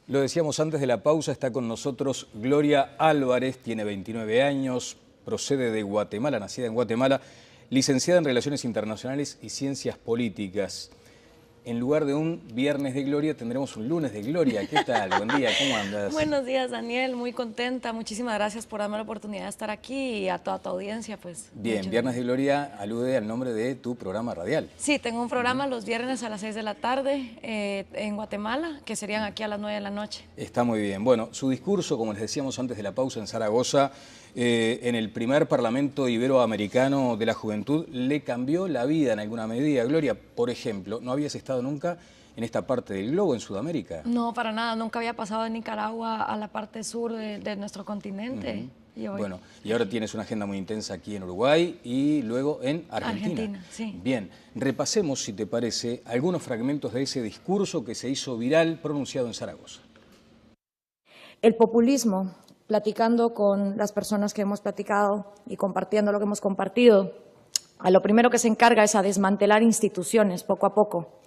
Lo decíamos antes de la pausa, está con nosotros Gloria Álvarez, tiene 29 años, procede de Guatemala, nacida en Guatemala, licenciada en Relaciones Internacionales y Ciencias Políticas. En lugar de un viernes de Gloria, tendremos un lunes de Gloria. ¿Qué tal? Buen día, ¿cómo andas? Buenos días, Daniel, muy contenta. Muchísimas gracias por darme la oportunidad de estar aquí y a toda tu audiencia. Pues, Bien, Viernes de Gloria alude al nombre de tu programa radial. Sí, tengo un programa los viernes a las 6 de la tarde en Guatemala, que serían aquí a las 9 de la noche. Está muy bien. Bueno, su discurso, como les decíamos antes de la pausa en Zaragoza, en el primer Parlamento Iberoamericano de la Juventud, le cambió la vida en alguna medida. Gloria, por ejemplo, ¿no habías estado nunca en esta parte del globo, en Sudamérica? No, para nada. Nunca había pasado de Nicaragua a la parte sur de nuestro continente. Bueno, y ahora tienes una agenda muy intensa aquí en Uruguay y luego en Argentina. Sí. Bien, repasemos, si te parece, algunos fragmentos de ese discurso que se hizo viral pronunciado en Zaragoza. El populismo, platicando con las personas que hemos platicado y compartiendo lo que hemos compartido, a lo primero que se encarga es a desmantelar instituciones poco a poco,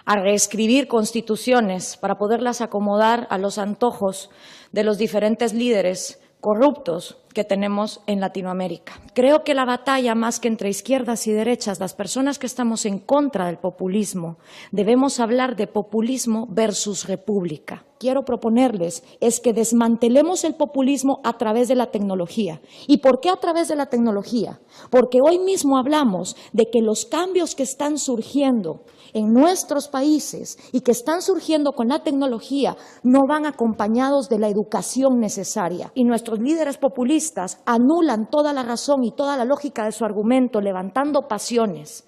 a reescribir constituciones para poderlas acomodar a los antojos de los diferentes líderes corruptos que tenemos en Latinoamérica. Creo que la batalla, más que entre izquierdas y derechas, las personas que estamos en contra del populismo, debemos hablar de populismo versus república. Quiero proponerles es que desmantelemos el populismo a través de la tecnología. ¿Y por qué a través de la tecnología? Porque hoy mismo hablamos de que los cambios que están surgiendo en nuestros países y que están surgiendo con la tecnología no van acompañados de la educación necesaria. Y nuestros líderes populistas anulan toda la razón y toda la lógica de su argumento, levantando pasiones.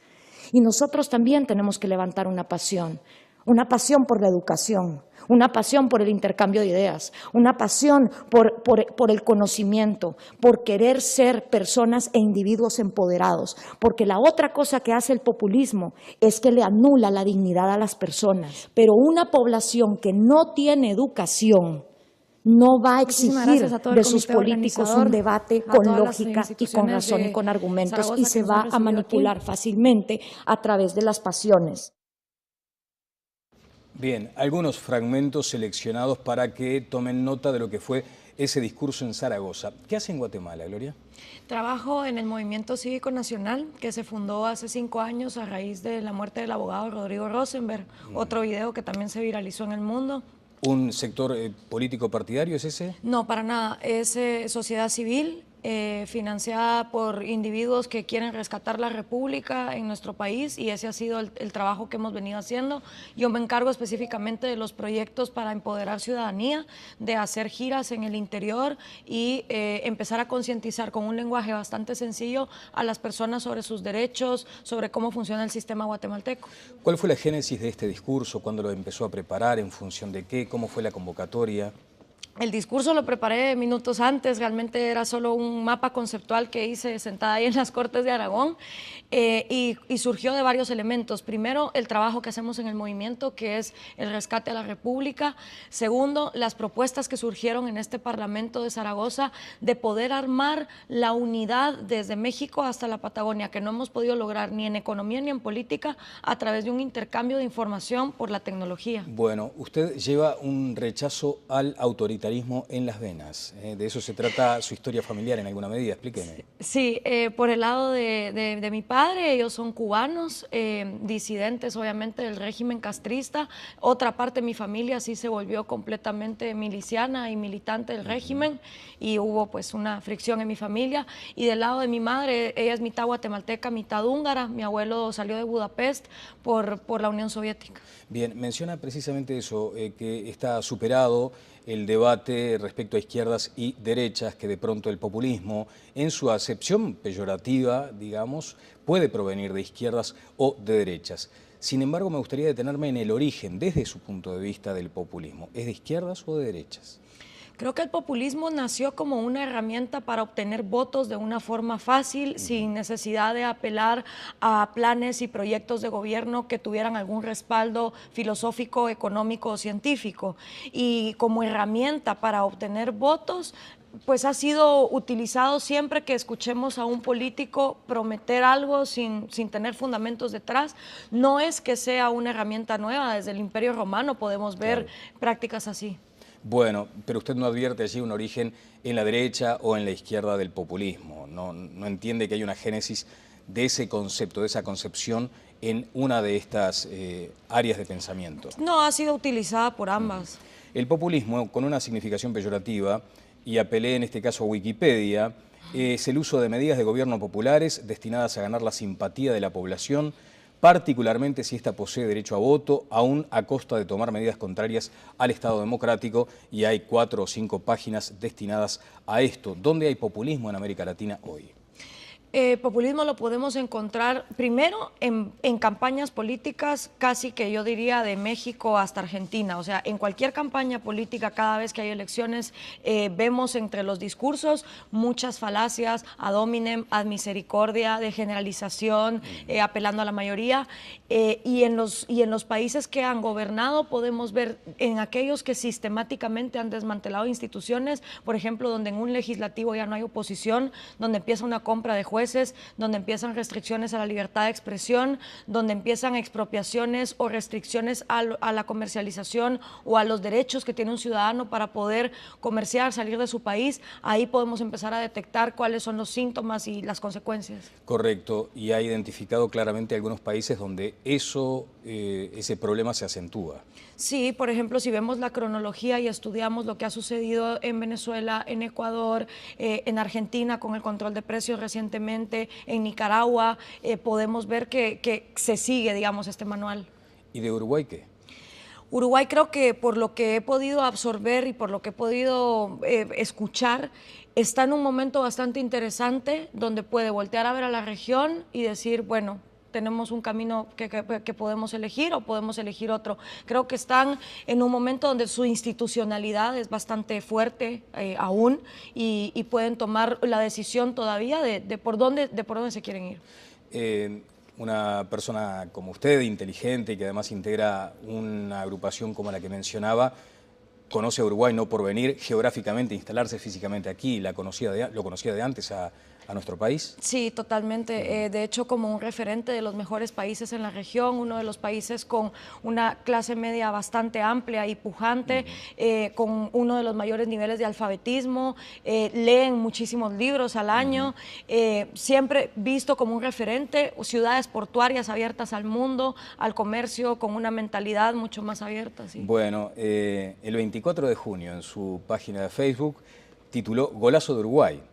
Y nosotros también tenemos que levantar una pasión por la educación, una pasión por el intercambio de ideas, una pasión por el conocimiento, por querer ser personas e individuos empoderados. Porque la otra cosa que hace el populismo es que le anula la dignidad a las personas. Pero una población que no tiene educación no va a exigir de sus políticos un debate con lógica y con razón y con argumentos y se va a manipular fácilmente a través de las pasiones. Bien, algunos fragmentos seleccionados para que tomen nota de lo que fue ese discurso en Zaragoza. ¿Qué hace en Guatemala, Gloria? Trabajo en el Movimiento Cívico Nacional, que se fundó hace 5 años a raíz de la muerte del abogado Rodrigo Rosenberg. Otro video que también se viralizó en el mundo. ¿Un sector político partidario es ese? No, para nada. Es sociedad civil, financiada por individuos que quieren rescatar la república en nuestro país, y ese ha sido el trabajo que hemos venido haciendo. Yo me encargo específicamente de los proyectos para empoderar ciudadanía, de hacer giras en el interior y empezar a concientizar con un lenguaje bastante sencillo a las personas sobre sus derechos, sobre cómo funciona el sistema guatemalteco. ¿Cuál fue la génesis de este discurso? ¿Cuándo lo empezó a preparar? ¿En función de qué? ¿Cómo fue la convocatoria? El discurso lo preparé minutos antes, realmente era solo un mapa conceptual que hice sentada ahí en las Cortes de Aragón y surgió de varios elementos. Primero, el trabajo que hacemos en el movimiento, que es el rescate a la República. Segundo, las propuestas que surgieron en este Parlamento de Zaragoza de poder armar la unidad desde México hasta la Patagonia, que no hemos podido lograr ni en economía ni en política a través de un intercambio de información por la tecnología. Bueno, usted lleva un rechazo al autoritarismo en las venas. De eso se trata su historia familiar en alguna medida, explíqueme. Sí, por el lado de mi padre, ellos son cubanos, disidentes obviamente del régimen castrista. Otra parte de mi familia sí se volvió completamente miliciana y militante del régimen, y hubo pues una fricción en mi familia. Y del lado de mi madre, ella es mitad guatemalteca, mitad húngara. Mi abuelo salió de Budapest por la Unión Soviética. Bien, menciona precisamente eso, que está superado el debate respecto a izquierdas y derechas, que de pronto el populismo, en su acepción peyorativa, digamos, puede provenir de izquierdas o de derechas. Sin embargo, me gustaría detenerme en el origen, desde su punto de vista, del populismo. ¿Es de izquierdas o de derechas? Creo que el populismo nació como una herramienta para obtener votos de una forma fácil, sin necesidad de apelar a planes y proyectos de gobierno que tuvieran algún respaldo filosófico, económico o científico. Y como herramienta para obtener votos, pues ha sido utilizado siempre que escuchemos a un político prometer algo sin tener fundamentos detrás. No es que sea una herramienta nueva, desde el Imperio Romano podemos ver prácticas así. Bueno, pero usted no advierte allí un origen en la derecha o en la izquierda del populismo. No entiende que hay una génesis de ese concepto, de esa concepción en una de estas áreas de pensamiento. No, ha sido utilizada por ambas. El populismo, con una significación peyorativa, y apelé en este caso a Wikipedia, es el uso de medidas de gobierno populares destinadas a ganar la simpatía de la población, particularmente si ésta posee derecho a voto, aún a costa de tomar medidas contrarias al Estado democrático, y hay 4 o 5 páginas destinadas a esto. ¿Dónde hay populismo en América Latina hoy? Populismo lo podemos encontrar primero en campañas políticas, casi que yo diría de México hasta Argentina. O sea, en cualquier campaña política, cada vez que hay elecciones, vemos entre los discursos muchas falacias, ad hominem, ad misericordia, de generalización, apelando a la mayoría. Y en los países que han gobernado podemos ver en aquellos que sistemáticamente han desmantelado instituciones, por ejemplo, donde en un legislativo ya no hay oposición, donde empieza una compra de jueces, donde empiezan restricciones a la libertad de expresión, donde empiezan expropiaciones o restricciones a la comercialización o a los derechos que tiene un ciudadano para poder comerciar, salir de su país. Ahí podemos empezar a detectar cuáles son los síntomas y las consecuencias. Correcto, y ha identificado claramente algunos países donde ese problema se acentúa. Sí, por ejemplo, si vemos la cronología y estudiamos lo que ha sucedido en Venezuela, en Ecuador, en Argentina con el control de precios recientemente, en Nicaragua, podemos ver que se sigue, digamos, este manual. ¿Y de Uruguay qué? Uruguay, creo que por lo que he podido absorber y por lo que he podido escuchar, está en un momento bastante interesante donde puede voltear a ver a la región y decir, bueno, tenemos un camino que podemos elegir o podemos elegir otro. Creo que están en un momento donde su institucionalidad es bastante fuerte aún y pueden tomar la decisión todavía de por dónde se quieren ir. Una persona como usted, inteligente y que además integra una agrupación como la que mencionaba, conoce a Uruguay no por venir geográficamente, instalarse físicamente aquí, lo conocía de antes a nuestro país. Sí, totalmente. De hecho, como un referente de los mejores países en la región, uno de los países con una clase media bastante amplia y pujante, con uno de los mayores niveles de alfabetismo, leen muchísimos libros al año, siempre visto como un referente, ciudades portuarias abiertas al mundo, al comercio, con una mentalidad mucho más abierta. Sí. Bueno, el 24 de junio en su página de Facebook tituló Golazo de Uruguay.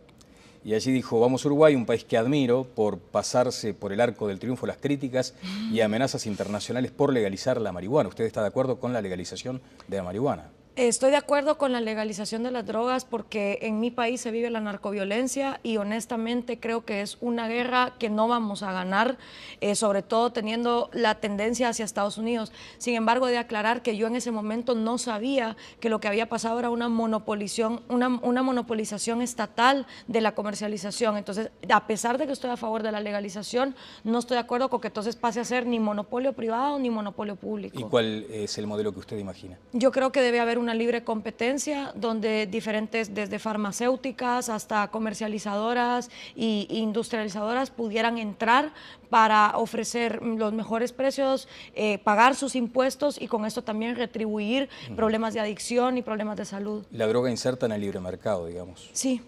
Y allí dijo, vamos Uruguay, un país que admiro por pasarse por el arco del triunfo las críticas y amenazas internacionales por legalizar la marihuana. ¿Usted está de acuerdo con la legalización de la marihuana? Estoy de acuerdo con la legalización de las drogas porque en mi país se vive la narcoviolencia y honestamente creo que es una guerra que no vamos a ganar, sobre todo teniendo la tendencia hacia Estados Unidos. Sin embargo, he de aclarar que yo en ese momento no sabía que lo que había pasado era una monopolización estatal de la comercialización. Entonces, a pesar de que estoy a favor de la legalización, no estoy de acuerdo con que entonces pase a ser ni monopolio privado ni monopolio público. ¿Y cuál es el modelo que usted imagina? Yo creo que debe haber una libre competencia donde diferentes, desde farmacéuticas hasta comercializadoras e industrializadoras pudieran entrar para ofrecer los mejores precios, pagar sus impuestos y con esto también retribuir problemas de adicción y problemas de salud. La droga inserta en el libre mercado, digamos. Sí.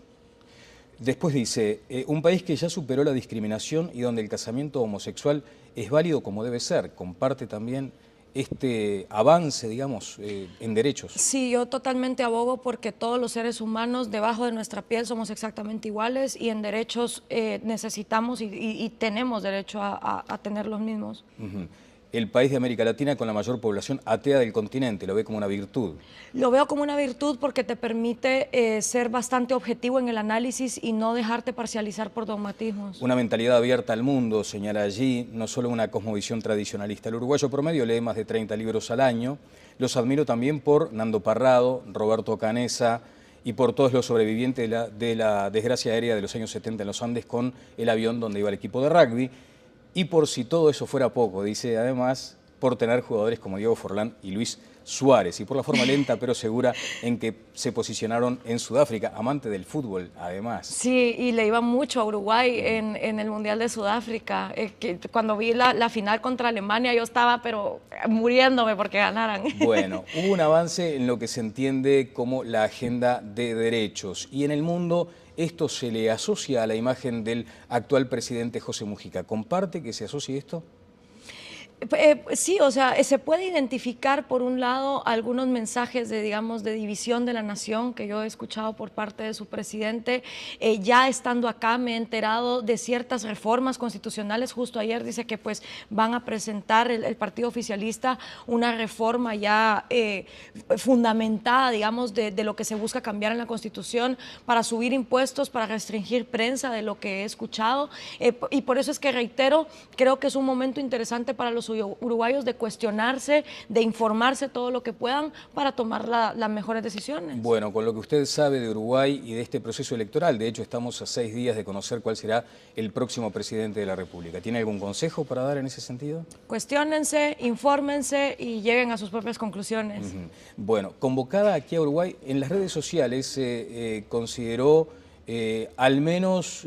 Después dice, un país que ya superó la discriminación y donde el casamiento homosexual es válido como debe ser, comparte también este avance, digamos, en derechos. Sí, yo totalmente abogo porque todos los seres humanos debajo de nuestra piel somos exactamente iguales y en derechos necesitamos y tenemos derecho a tener los mismos. El país de América Latina con la mayor población atea del continente, ¿lo ve como una virtud? Lo veo como una virtud porque te permite ser bastante objetivo en el análisis y no dejarte parcializar por dogmatismos. Una mentalidad abierta al mundo, señala allí, no solo una cosmovisión tradicionalista. El uruguayo promedio lee más de 30 libros al año. Los admiro también por Nando Parrado, Roberto Canesa y por todos los sobrevivientes de la desgracia aérea de los años 70 en los Andes con el avión donde iba el equipo de rugby. Y por si todo eso fuera poco, dice además, por tener jugadores como Diego Forlán y Luis Suárez y por la forma lenta pero segura en que se posicionaron en Sudáfrica, amante del fútbol además. Sí, y le iba mucho a Uruguay en el Mundial de Sudáfrica. Que cuando vi la final contra Alemania yo estaba pero muriéndome porque ganaran. Bueno, hubo un avance en lo que se entiende como la agenda de derechos y en el mundo esto se le asocia a la imagen del actual presidente José Mujica. ¿Comparte que se asocie esto? Sí, o sea, se puede identificar por un lado algunos mensajes de, digamos, de división de la nación que yo he escuchado por parte de su presidente. Ya estando acá me he enterado de ciertas reformas constitucionales. Justo ayer dice que pues van a presentar el partido oficialista una reforma ya fundamentada, digamos, de lo que se busca cambiar en la Constitución para subir impuestos, para restringir prensa, de lo que he escuchado. Y por eso es que reitero, creo que es un momento interesante para los uruguayos de cuestionarse, de informarse todo lo que puedan para tomar las mejores decisiones. Bueno, con lo que usted sabe de Uruguay y de este proceso electoral, de hecho estamos a 6 días de conocer cuál será el próximo presidente de la República. ¿Tiene algún consejo para dar en ese sentido? Cuestiónense, infórmense y lleguen a sus propias conclusiones. Bueno, convocada aquí a Uruguay, en las redes sociales se consideró al menos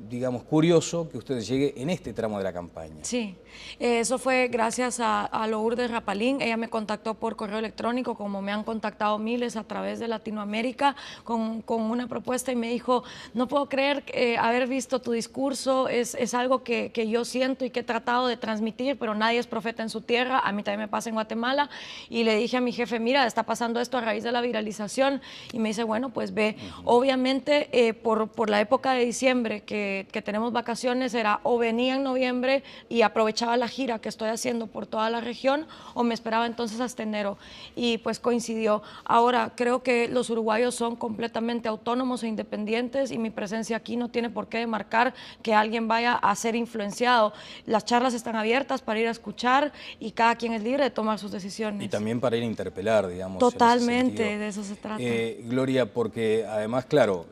digamos, curioso que usted llegue en este tramo de la campaña. Sí, eso fue gracias a Lourdes Rapalín. Ella me contactó por correo electrónico, como me han contactado miles a través de Latinoamérica, con una propuesta y me dijo, no puedo creer haber visto tu discurso, es algo que yo siento y que he tratado de transmitir, pero nadie es profeta en su tierra, a mí también me pasa en Guatemala. Y le dije a mi jefe, mira, está pasando esto a raíz de la viralización, y me dice, bueno, pues ve. Obviamente, por la época de diciembre que tenemos vacaciones, era o venía en noviembre y aprovechaba la gira que estoy haciendo por toda la región, o me esperaba entonces hasta enero, y pues coincidió. Ahora, creo que los uruguayos son completamente autónomos e independientes y mi presencia aquí no tiene por qué demarcar que alguien vaya a ser influenciado. Las charlas están abiertas para ir a escuchar y cada quien es libre de tomar sus decisiones. Y también para ir a interpelar, digamos. Totalmente, de eso se trata. Gloria, porque además, claro,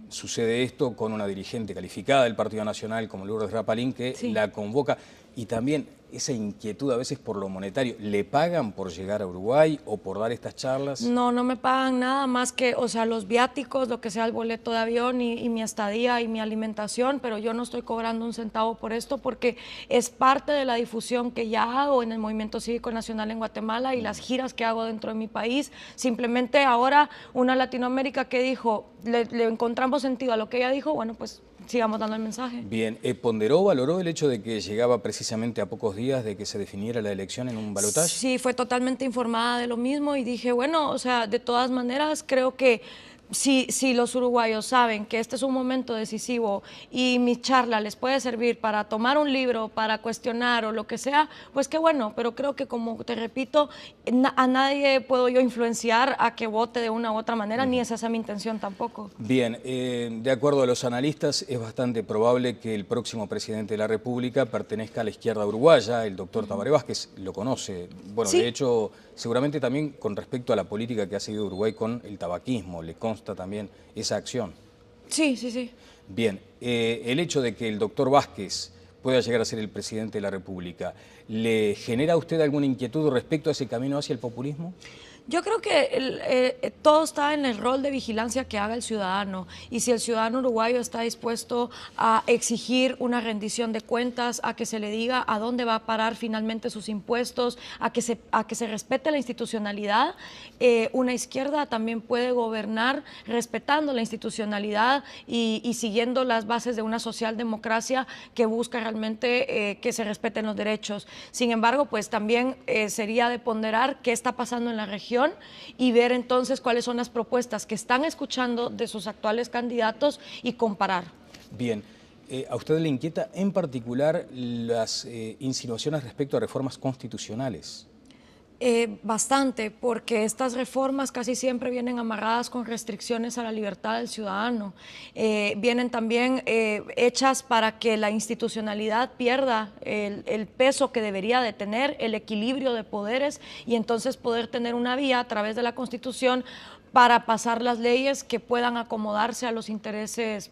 sucede esto con una dirigente calificada del Partido Nacional como Lourdes Rapalín que la convoca y también esa inquietud a veces por lo monetario. ¿Le pagan por llegar a Uruguay o por dar estas charlas? No, no me pagan nada más que, o sea, los viáticos, lo que sea el boleto de avión y mi estadía y mi alimentación, pero yo no estoy cobrando un centavo por esto porque es parte de la difusión que ya hago en el Movimiento Cívico Nacional en Guatemala y las giras que hago dentro de mi país. Simplemente ahora una Latinoamérica que dijo, le encontramos sentido a lo que ella dijo, bueno, pues sigamos dando el mensaje. Bien, ¿ponderó, valoró el hecho de que llegaba precisamente a pocos días de que se definiera la elección en un balotaje? Sí, fue totalmente informada de lo mismo y dije, bueno, o sea, de todas maneras creo que si los uruguayos saben que este es un momento decisivo y mi charla les puede servir para tomar un libro, para cuestionar o lo que sea, pues qué bueno, pero creo que, como te repito, a nadie puedo yo influenciar a que vote de una u otra manera, ni es esa mi intención tampoco. Bien, de acuerdo a los analistas, es bastante probable que el próximo presidente de la República pertenezca a la izquierda uruguaya, el doctor Tabaré Vázquez, lo conoce. Bueno, ¿Sí? De hecho, seguramente también con respecto a la política que ha seguido Uruguay con el tabaquismo, le consta también esa acción. Sí, sí, sí. Bien, el hecho de que el doctor Vázquez pueda llegar a ser el presidente de la República, ¿le genera a usted alguna inquietud respecto a ese camino hacia el populismo? Yo creo que todo está en el rol de vigilancia que haga el ciudadano, y si el ciudadano uruguayo está dispuesto a exigir una rendición de cuentas, a que se le diga a dónde va a parar finalmente sus impuestos, a que se respete la institucionalidad, una izquierda también puede gobernar respetando la institucionalidad y siguiendo las bases de una socialdemocracia que busca realmente que se respeten los derechos. Sin embargo, pues también sería de ponderar qué está pasando en la región y ver entonces cuáles son las propuestas que están escuchando de sus actuales candidatos y comparar. Bien, ¿a usted le inquieta en particular las insinuaciones respecto a reformas constitucionales? Bastante, porque estas reformas casi siempre vienen amarradas con restricciones a la libertad del ciudadano. Vienen también hechas para que la institucionalidad pierda el peso que debería de tener, el equilibrio de poderes, y entonces poder tener una vía a través de la Constitución para pasar las leyes que puedan acomodarse a los intereses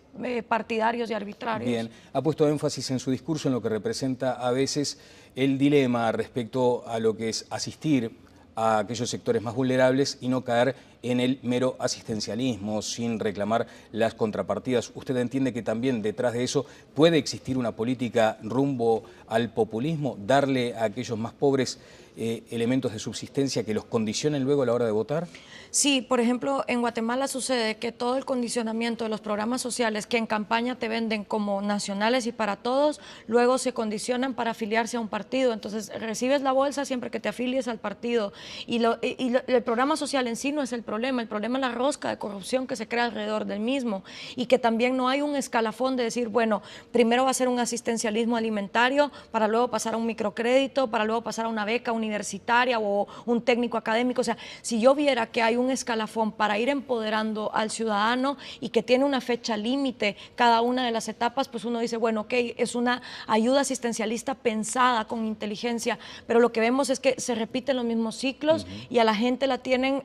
partidarios y arbitrarios. Bien, ha puesto énfasis en su discurso en lo que representa a veces el dilema respecto a lo que es asistir a aquellos sectores más vulnerables y no caer en el mero asistencialismo sin reclamar las contrapartidas. ¿Usted entiende que también detrás de eso puede existir una política rumbo al populismo, darle a aquellos más pobres elementos de subsistencia que los condicionen luego a la hora de votar? Sí, por ejemplo, en Guatemala sucede que todo el condicionamiento de los programas sociales que en campaña te venden como nacionales y para todos, luego se condicionan para afiliarse a un partido. Entonces, recibes la bolsa siempre que te afilies al partido. El programa social en sí no es el problema es la rosca de corrupción que se crea alrededor del mismo y que también no hay un escalafón de decir, bueno, primero va a ser un asistencialismo alimentario, para luego pasar a un microcrédito, para luego pasar a una beca universitaria o un técnico académico. O sea, si yo viera que hay un escalafón para ir empoderando al ciudadano y que tiene una fecha límite cada una de las etapas, pues uno dice, bueno, ok, es una ayuda asistencialista pensada con inteligencia, pero lo que vemos es que se repiten los mismos ciclos y a la gente la tienen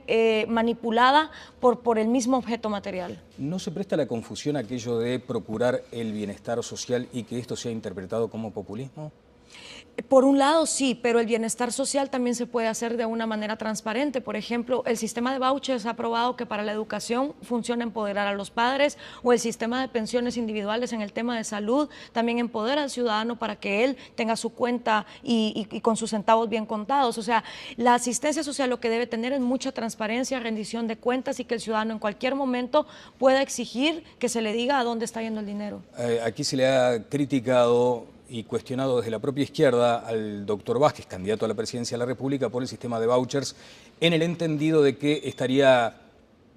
manipulada por el mismo objeto material. ¿No se presta la confusión aquello de procurar el bienestar social y que esto sea interpretado como populismo? Por un lado sí, pero el bienestar social también se puede hacer de una manera transparente. Por ejemplo, el sistema de vouchers ha probado que para la educación funciona empoderar a los padres, o el sistema de pensiones individuales en el tema de salud también empodera al ciudadano para que él tenga su cuenta y con sus centavos bien contados. O sea, la asistencia social lo que debe tener es mucha transparencia, rendición de cuentas y que el ciudadano en cualquier momento pueda exigir que se le diga a dónde está yendo el dinero. Aquí se le ha criticado y cuestionado desde la propia izquierda al doctor Vázquez, candidato a la presidencia de la República, por el sistema de vouchers, en el entendido de que estaría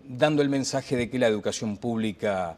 dando el mensaje de que la educación pública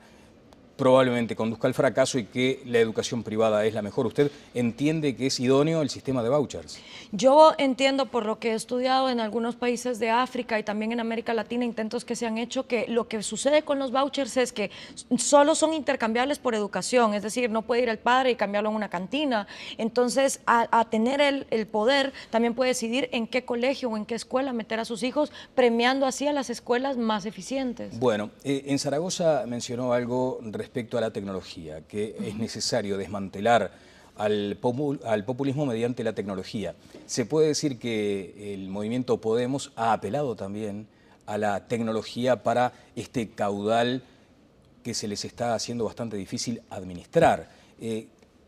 probablemente conduzca al fracaso y que la educación privada es la mejor. ¿Usted entiende que es idóneo el sistema de vouchers? Yo entiendo, por lo que he estudiado en algunos países de África y también en América Latina, intentos que se han hecho, que lo que sucede con los vouchers es que solo son intercambiables por educación, es decir, no puede ir el padre y cambiarlo en una cantina. Entonces, a tener el poder, también puede decidir en qué colegio o en qué escuela meter a sus hijos, premiando así a las escuelas más eficientes. Bueno, en Zaragoza mencionó algo respecto a la tecnología, que es necesario desmantelar al populismo mediante la tecnología. Se puede decir que el movimiento Podemos ha apelado también a la tecnología para este caudal que se les está haciendo bastante difícil administrar.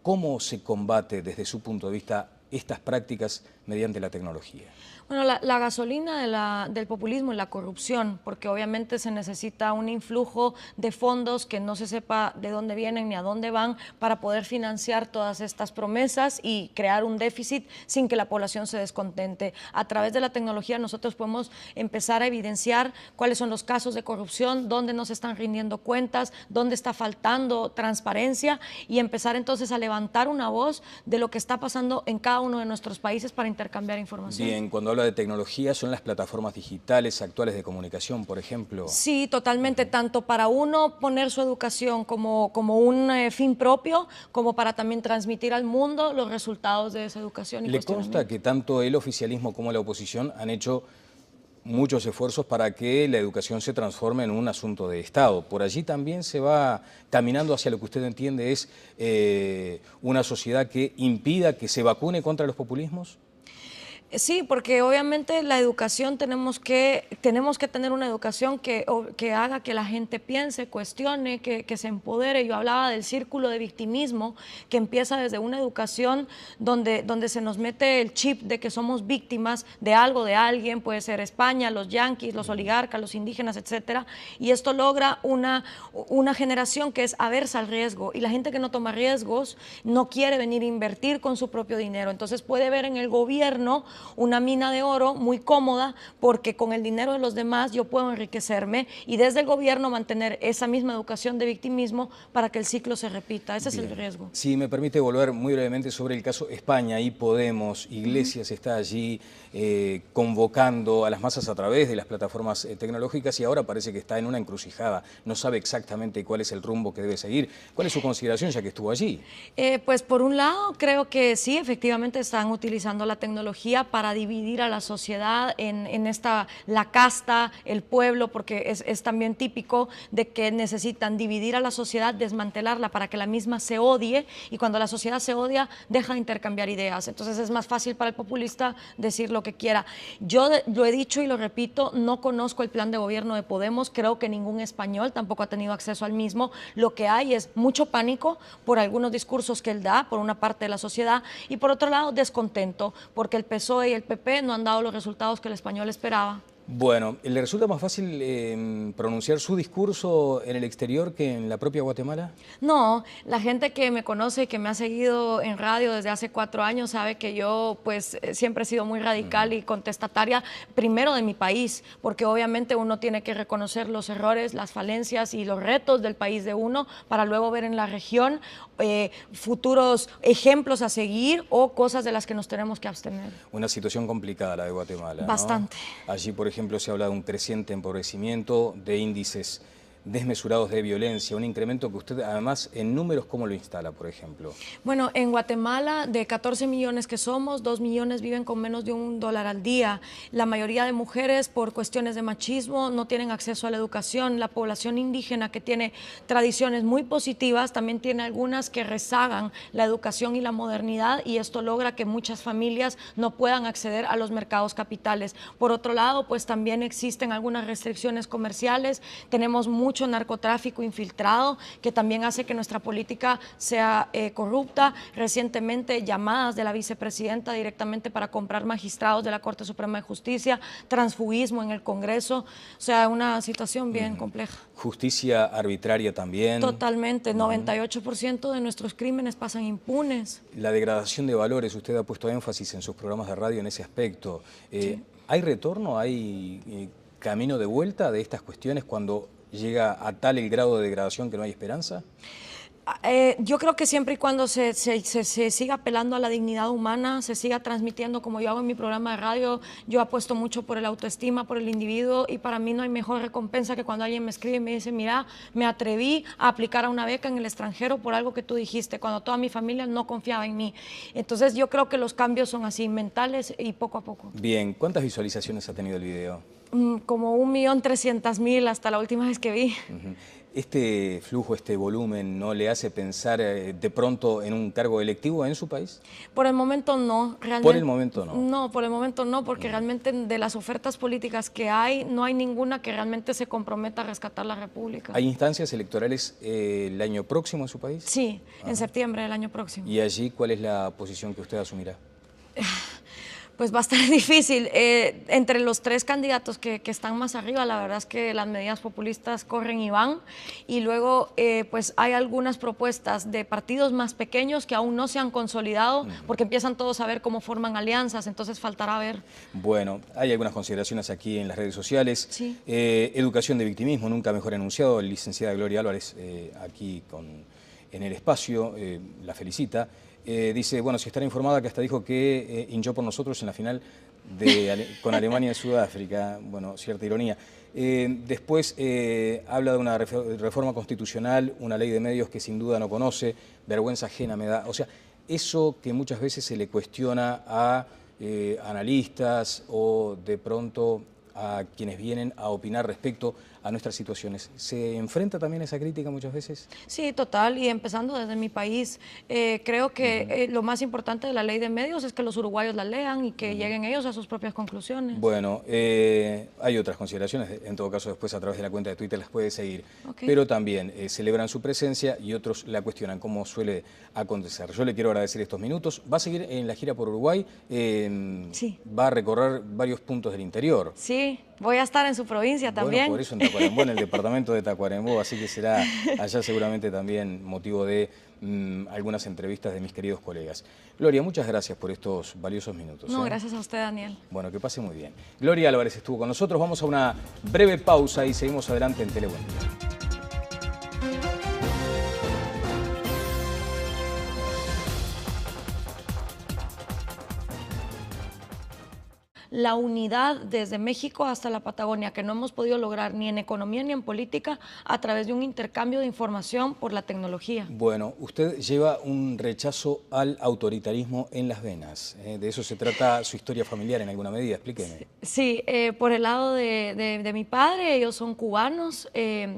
¿Cómo se combate desde su punto de vista estas prácticas mediante la tecnología? Bueno, la gasolina del populismo es la corrupción, porque obviamente se necesita un influjo de fondos que no se sepa de dónde vienen ni a dónde van para poder financiar todas estas promesas y crear un déficit sin que la población se descontente. A través de la tecnología nosotros podemos empezar a evidenciar cuáles son los casos de corrupción, dónde no se están rindiendo cuentas, dónde está faltando transparencia y empezar entonces a levantar una voz de lo que está pasando en cada uno de nuestros países para intercambiar información. Bien, cuando habla de tecnología, ¿son las plataformas digitales actuales de comunicación, por ejemplo? Sí, totalmente, tanto para uno poner su educación como un fin propio, como para también transmitir al mundo los resultados de esa educación. ¿Le consta que tanto el oficialismo como la oposición han hecho muchos esfuerzos para que la educación se transforme en un asunto de Estado? ¿Por allí también se va caminando hacia lo que usted entiende es una sociedad que impida que se vacune contra los populismos? Sí, porque obviamente la educación tenemos que tener una educación que haga que la gente piense, cuestione, que se empodere. Yo hablaba del círculo de victimismo que empieza desde una educación donde se nos mete el chip de que somos víctimas de algo, de alguien, puede ser España, los yanquis, los oligarcas, los indígenas, etcétera, y esto logra una generación que es aversa al riesgo, y la gente que no toma riesgos no quiere venir a invertir con su propio dinero. Entonces puede ver en el gobierno una mina de oro muy cómoda, porque con el dinero de los demás yo puedo enriquecerme, y desde el gobierno mantener esa misma educación de victimismo para que el ciclo se repita. Ese es el riesgo. Si me permite volver muy brevemente sobre el caso España y Podemos. Iglesias está allí convocando a las masas a través de las plataformas tecnológicas, y ahora parece que está en una encrucijada. No sabe exactamente cuál es el rumbo que debe seguir. ¿Cuál es su consideración ya que estuvo allí? Pues por un lado creo que sí, efectivamente están utilizando la tecnología para dividir a la sociedad en la casta, el pueblo, porque es también típico de que necesitan dividir a la sociedad, desmantelarla para que la misma se odie, y cuando la sociedad se odia, deja de intercambiar ideas. Entonces es más fácil para el populista decir lo que quiera. Yo lo he dicho y lo repito, no conozco el plan de gobierno de Podemos, creo que ningún español tampoco ha tenido acceso al mismo. Lo que hay es mucho pánico por algunos discursos que él da, por una parte de la sociedad, y por otro lado descontento, porque el PSOE y el PP no han dado los resultados que el español esperaba. Bueno, ¿le resulta más fácil pronunciar su discurso en el exterior que en la propia Guatemala? No, la gente que me conoce y que me ha seguido en radio desde hace 4 años sabe que yo pues siempre he sido muy radical y contestataria, primero de mi país, porque obviamente uno tiene que reconocer los errores, las falencias y los retos del país de uno para luego ver en la región futuros ejemplos a seguir o cosas de las que nos tenemos que abstener. Una situación complicada la de Guatemala, ¿no? Bastante. Allí, por ejemplo, se habla de un creciente empobrecimiento, de índices desmesurados de violencia, un incremento que usted además en números, ¿cómo lo instala, por ejemplo? Bueno, en Guatemala, de 14 millones que somos, 2 millones viven con menos de $1 al día. La mayoría de mujeres, por cuestiones de machismo, no tienen acceso a la educación. La población indígena, que tiene tradiciones muy positivas, también tiene algunas que rezagan la educación y la modernidad, y esto logra que muchas familias no puedan acceder a los mercados capitales. Por otro lado, pues también existen algunas restricciones comerciales, tenemos mucho narcotráfico infiltrado, que también hace que nuestra política sea corrupta. Recientemente llamadas de la vicepresidenta directamente para comprar magistrados de la Corte Suprema de Justicia, transfugismo en el Congreso, o sea, una situación bien compleja. Justicia arbitraria también. Totalmente, 98% de nuestros crímenes pasan impunes. La degradación de valores, usted ha puesto énfasis en sus programas de radio en ese aspecto. Sí. ¿Hay retorno, hay camino de vuelta de estas cuestiones cuando llega a tal el grado de degradación que no hay esperanza? Yo creo que siempre y cuando se siga apelando a la dignidad humana, se siga transmitiendo, como yo hago en mi programa de radio, yo apuesto mucho por el autoestima, por el individuo, y para mí no hay mejor recompensa que cuando alguien me escribe y me dice, mira, me atreví a aplicar a una beca en el extranjero por algo que tú dijiste, cuando toda mi familia no confiaba en mí. Entonces yo creo que los cambios son así, mentales y poco a poco. Bien, ¿cuántas visualizaciones ha tenido el video? Como 1.300.000 hasta la última vez que vi. ¿Este flujo, este volumen, no le hace pensar de pronto en un cargo electivo en su país? Por el momento no. Realmente, ¿Por el momento no? No, por el momento no, porque realmente de las ofertas políticas que hay, no hay ninguna que realmente se comprometa a rescatar la República. ¿Hay instancias electorales el año próximo en su país? Sí, en septiembre del año próximo. ¿Y allí cuál es la posición que usted asumirá? Pues va a estar difícil. Entre los 3 candidatos que están más arriba, la verdad es que las medidas populistas corren y van. Y luego, pues hay algunas propuestas de partidos más pequeños que aún no se han consolidado, porque empiezan todos a ver cómo forman alianzas, entonces faltará ver. Bueno, hay algunas consideraciones aquí en las redes sociales. Sí. Educación de victimismo, nunca mejor enunciado. La licenciada Gloria Álvarez, aquí en el espacio, la felicita. Dice, bueno, si estará informada que hasta dijo que hinchó por nosotros en la final con Alemania y Sudáfrica. Bueno, cierta ironía. Después habla de una reforma constitucional, una ley de medios que sin duda no conoce, vergüenza ajena me da. O sea, eso que muchas veces se le cuestiona a analistas o de pronto a quienes vienen a opinar respecto a nuestras situaciones. ¿Se enfrenta también a esa crítica muchas veces? Sí, total, y empezando desde mi país, creo que lo más importante de la ley de medios es que los uruguayos la lean y que lleguen ellos a sus propias conclusiones. Bueno, hay otras consideraciones, en todo caso después a través de la cuenta de Twitter las puede seguir, pero también celebran su presencia y otros la cuestionan, como suele acontecer. Yo le quiero agradecer estos minutos. ¿Va a seguir en la gira por Uruguay? Sí. ¿Va a recorrer varios puntos del interior? Sí, voy a estar en su provincia también. Bueno, por eso en Tacuarembó, en el departamento de Tacuarembó, así que será allá seguramente también motivo de algunas entrevistas de mis queridos colegas. Gloria, muchas gracias por estos valiosos minutos. No, gracias a usted, Daniel. Bueno, que pase muy bien. Gloria Álvarez estuvo con nosotros. Vamos a una breve pausa y seguimos adelante en Tele Buen Día. la unidad desde México hasta la Patagonia, que no hemos podido lograr ni en economía ni en política a través de un intercambio de información por la tecnología. Bueno, usted lleva un rechazo al autoritarismo en las venas. De eso se trata su historia familiar en alguna medida, explíqueme. Sí, por el lado de mi padre, ellos son cubanos,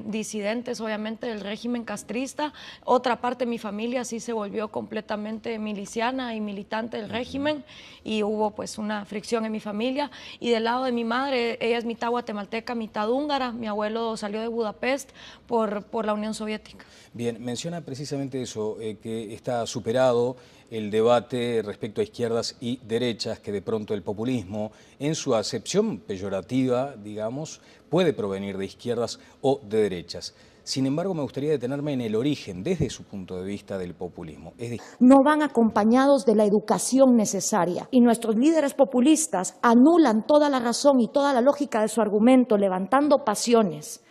disidentes obviamente del régimen castrista. Otra parte de mi familia sí se volvió completamente miliciana y militante del régimen, y hubo pues una fricción en mi familia. Y del lado de mi madre, ella es mitad guatemalteca, mitad húngara. Mi abuelo salió de Budapest por la Unión Soviética. Bien, menciona precisamente eso, que está superado el debate respecto a izquierdas y derechas, que de pronto el populismo, en su acepción peyorativa, digamos, puede provenir de izquierdas o de derechas. Sin embargo, me gustaría detenerme en el origen, desde su punto de vista, del populismo. No van acompañados de la educación necesaria, y nuestros líderes populistas anulan toda la razón y toda la lógica de su argumento, levantando pasiones.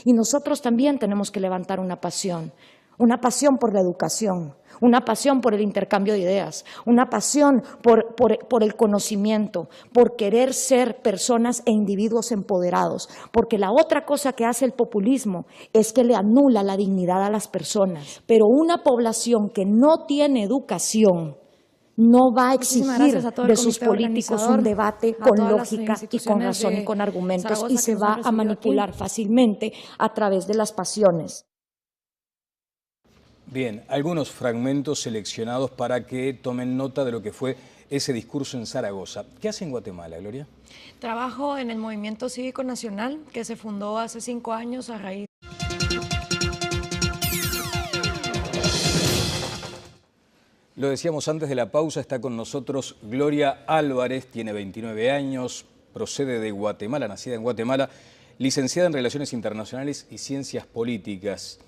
Y nosotros también tenemos que levantar una pasión por la educación, una pasión por el intercambio de ideas, una pasión por el conocimiento, por querer ser personas e individuos empoderados, porque la otra cosa que hace el populismo es que le anula la dignidad a las personas. Pero una población que no tiene educación no va a exigir de sus políticos un debate con lógica y con razón y con argumentos, y se va a manipular fácilmente a través de las pasiones. Bien, algunos fragmentos seleccionados para que tomen nota de lo que fue ese discurso en Zaragoza. ¿Qué hace en Guatemala, Gloria? Trabajo en el Movimiento Cívico Nacional, que se fundó hace 5 años a raíz. Lo decíamos antes de la pausa, está con nosotros Gloria Álvarez, tiene 29 años, procede de Guatemala, nacida en Guatemala, licenciada en Relaciones Internacionales y Ciencias Políticas.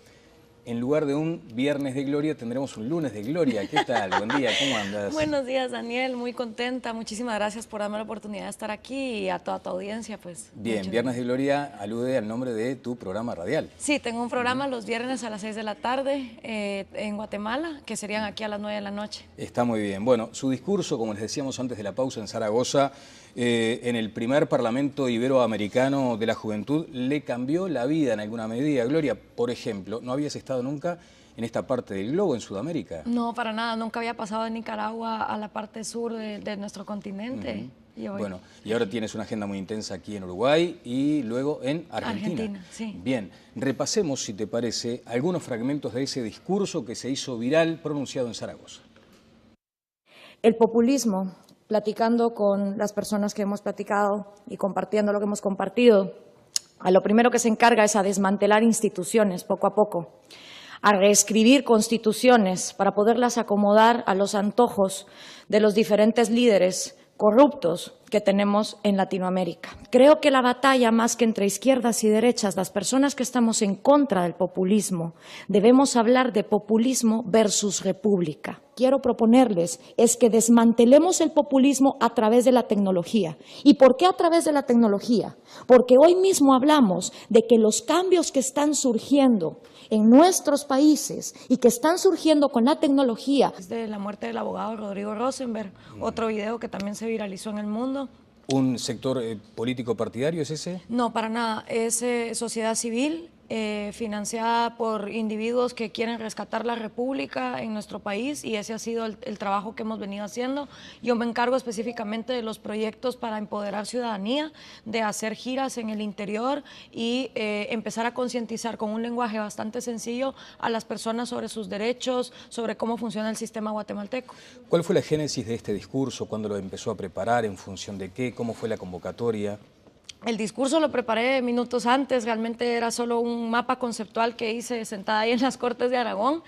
En lugar de un viernes de Gloria, tendremos un lunes de Gloria. ¿Qué tal? Buen día, ¿cómo andas? Buenos días, Daniel, muy contenta. Muchísimas gracias por darme la oportunidad de estar aquí, y a toda tu audiencia, pues. Bien, Viernes de Gloria alude al nombre de tu programa radial. Sí, tengo un programa los viernes a las 6 de la tarde en Guatemala, que serían aquí a las 9 de la noche. Está muy bien. Bueno, su discurso, como les decíamos antes de la pausa, en Zaragoza, en el primer Parlamento Iberoamericano de la Juventud, le cambió la vida en alguna medida. Gloria, por ejemplo, ¿no habías estado nunca en esta parte del globo, en Sudamérica? No, para nada. Nunca había pasado de Nicaragua a la parte sur de nuestro continente. Bueno, y ahora tienes una agenda muy intensa aquí en Uruguay y luego en Argentina. Sí. Bien, repasemos, si te parece, algunos fragmentos de ese discurso que se hizo viral pronunciado en Zaragoza. El populismo, platicando con las personas que hemos platicado y compartiendo lo que hemos compartido, a lo primero que se encarga es a desmantelar instituciones poco a poco, a reescribir constituciones para poderlas acomodar a los antojos de los diferentes líderes corruptos que tenemos en Latinoamérica. Creo que la batalla, más que entre izquierdas y derechas, las personas que estamos en contra del populismo, debemos hablar de populismo versus república. Quiero proponerles es que desmantelemos el populismo a través de la tecnología. ¿Y por qué a través de la tecnología? Porque hoy mismo hablamos de que los cambios que están surgiendo en nuestros países y que están surgiendo con la tecnología. Desde la muerte del abogado Rodrigo Rosenberg, otro video que también se viralizó en el mundo. ¿Un sector político partidario es ese? No, para nada. Es sociedad civil, financiada por individuos que quieren rescatar la república en nuestro país, y ese ha sido el trabajo que hemos venido haciendo. Yo me encargo específicamente de los proyectos para empoderar ciudadanía, de hacer giras en el interior y empezar a concientizar con un lenguaje bastante sencillo a las personas sobre sus derechos, sobre cómo funciona el sistema guatemalteco. ¿Cuál fue la génesis de este discurso? ¿Cuándo lo empezó a preparar? ¿En función de qué? ¿Cómo fue la convocatoria? El discurso lo preparé minutos antes, realmente era solo un mapa conceptual que hice sentada ahí en las Cortes de Aragón,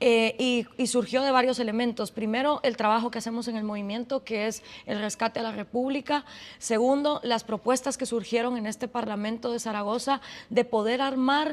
y surgió de varios elementos. Primero, el trabajo que hacemos en el movimiento, que es el rescate a la República. Segundo, las propuestas que surgieron en este Parlamento de Zaragoza de poder armar